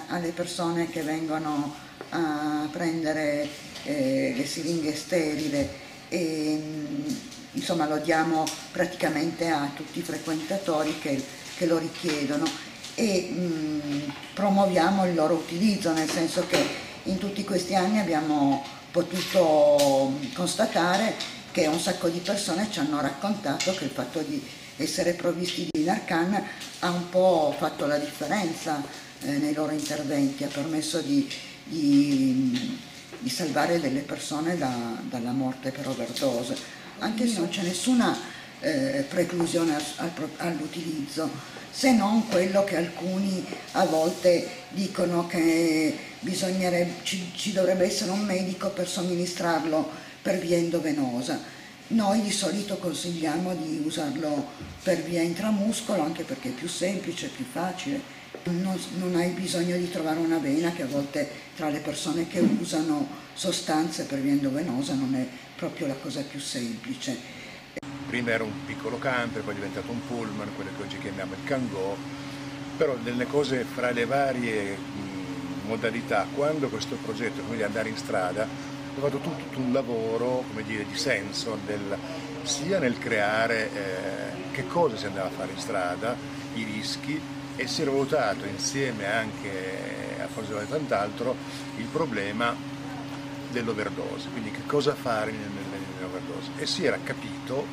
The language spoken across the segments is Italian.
alle persone che vengono a prendere le siringhe sterili e insomma lo diamo praticamente a tutti i frequentatori che lo richiedono e promuoviamo il loro utilizzo, nel senso che in tutti questi anni abbiamo potuto constatare che un sacco di persone ci hanno raccontato che il fatto di essere provvisti di Narcan ha un po' fatto la differenza nei loro interventi, ha permesso di salvare delle persone dalla morte per overdose. Anche se non c'è nessuna preclusione all'utilizzo, se non quello che alcuni a volte dicono che ci dovrebbe essere un medico per somministrarlo per via endovenosa. Noi di solito consigliamo di usarlo per via intramuscolo, anche perché è più semplice, più facile. Non hai bisogno di trovare una vena, che a volte tra le persone che usano sostanze per via endovenosa non è proprio la cosa più semplice. Prima era un piccolo camper, poi è diventato un pullman, quello che oggi chiamiamo il Kangoo, però delle cose fra le varie modalità, quando questo progetto, come dire, andare in strada, ho fatto tutto un lavoro, come dire, di senso, sia nel creare che cosa si andava a fare in strada, i rischi, e si era valutato insieme anche a Forza e tant'altro il problema dell'overdose, quindi che cosa fare nell'overdose, e si era capito,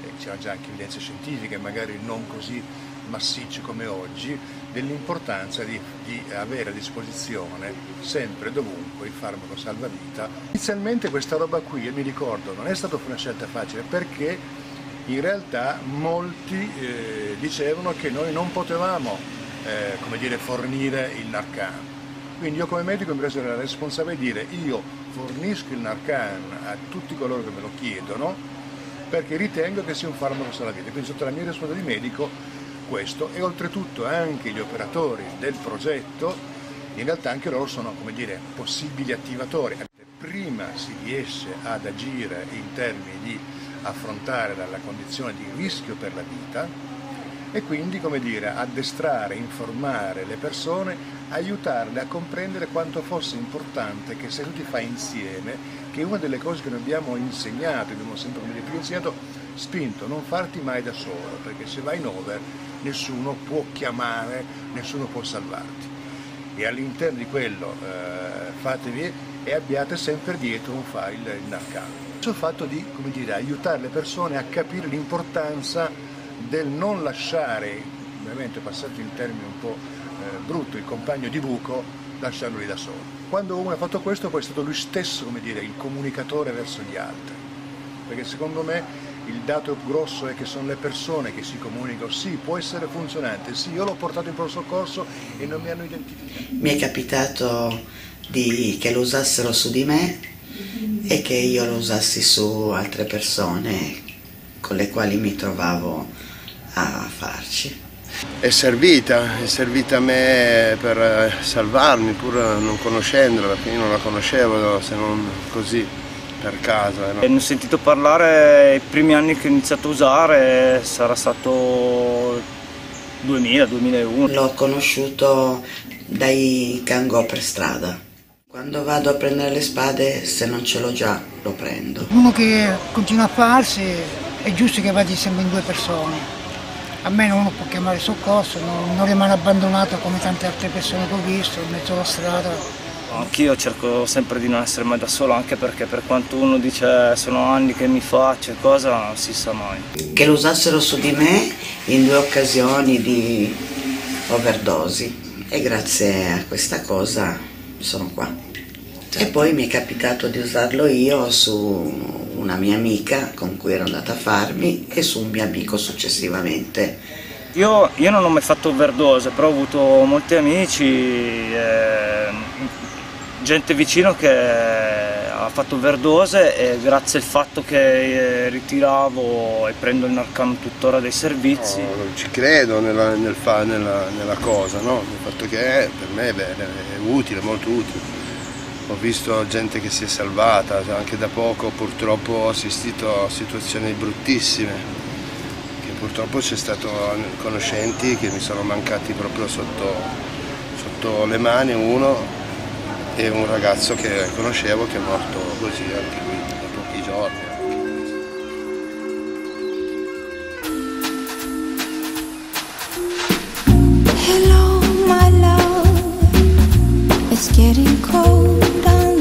e c'erano già anche evidenze scientifiche magari non così massicce come oggi, dell'importanza di avere a disposizione sempre e dovunque il farmaco salvavita. Inizialmente questa roba qui, io mi ricordo, non è stata una scelta facile, perché in realtà molti dicevano che noi non potevamo come dire, fornire il Narcan. Quindi io come medico mi preso la responsabilità di dire: io fornisco il Narcan a tutti coloro che me lo chiedono perché ritengo che sia un farmaco salvavita. Quindi sotto la mia responsabilità di medico questo, e oltretutto anche gli operatori del progetto, in realtà anche loro sono, come dire, possibili attivatori. Prima si riesce ad agire in termini di affrontare dalla condizione di rischio per la vita e quindi, come dire, addestrare, informare le persone, aiutarle a comprendere quanto fosse importante che se tu ti fai insieme, che è una delle cose che noi abbiamo insegnato, abbiamo sempre, come dire, più insegnato, spinto, non farti mai da solo, perché se vai in over nessuno può chiamare, nessuno può salvarti. E all'interno di quello fatevi e abbiate sempre dietro un file, il Narcan. Il fatto di, come dire, aiutare le persone a capire l'importanza del non lasciare, ovviamente passato in termini un po' brutto, il compagno di buco, lasciarlo lì da solo. Quando uno ha fatto questo, poi è stato lui stesso, come dire, il comunicatore verso gli altri, perché secondo me il dato grosso è che sono le persone che si comunicano. Sì, può essere funzionante, sì, io l'ho portato in pronto soccorso e non mi hanno identificato. Mi è capitato che lo usassero su di me e che io lo usassi su altre persone con le quali mi trovavo a farci. È servita a me per salvarmi, pur non conoscendola, perché io non la conoscevo se non così per caso. Ne ho sentito parlare i primi anni che ho iniziato a usare, sarà stato 2000-2001. L'ho conosciuto dai Kangoo per strada. Quando vado a prendere le spade, se non ce l'ho già, lo prendo. Uno che continua a farsi, è giusto che vada sempre in 2 persone. Almeno uno può chiamare soccorso, non rimane abbandonato come tante altre persone che ho visto in mezzo alla strada. Anch'io cerco sempre di non essere mai da solo, anche perché per quanto uno dice sono anni che mi faccio e cosa, non si sa mai. Che lo usassero su di me in 2 occasioni di overdosi e grazie a questa cosa sono qua. E poi mi è capitato di usarlo io su una mia amica con cui ero andata a farmi e su un mio amico successivamente. Io non ho mai fatto overdose, però ho avuto molti amici, gente vicino che ha fatto overdose e grazie al fatto che ritiravo e prendo il Narcan tuttora dei servizi. No, ci credo nella cosa, no? Il fatto che per me è utile, molto utile. Ho visto gente che si è salvata, anche da poco purtroppo ho assistito a situazioni bruttissime, che purtroppo c'è stato conoscenti che mi sono mancati proprio sotto rotto le mani uno e un ragazzo che conoscevo che è morto così anche lui da pochi giorni. Hello my love, it's getting cold.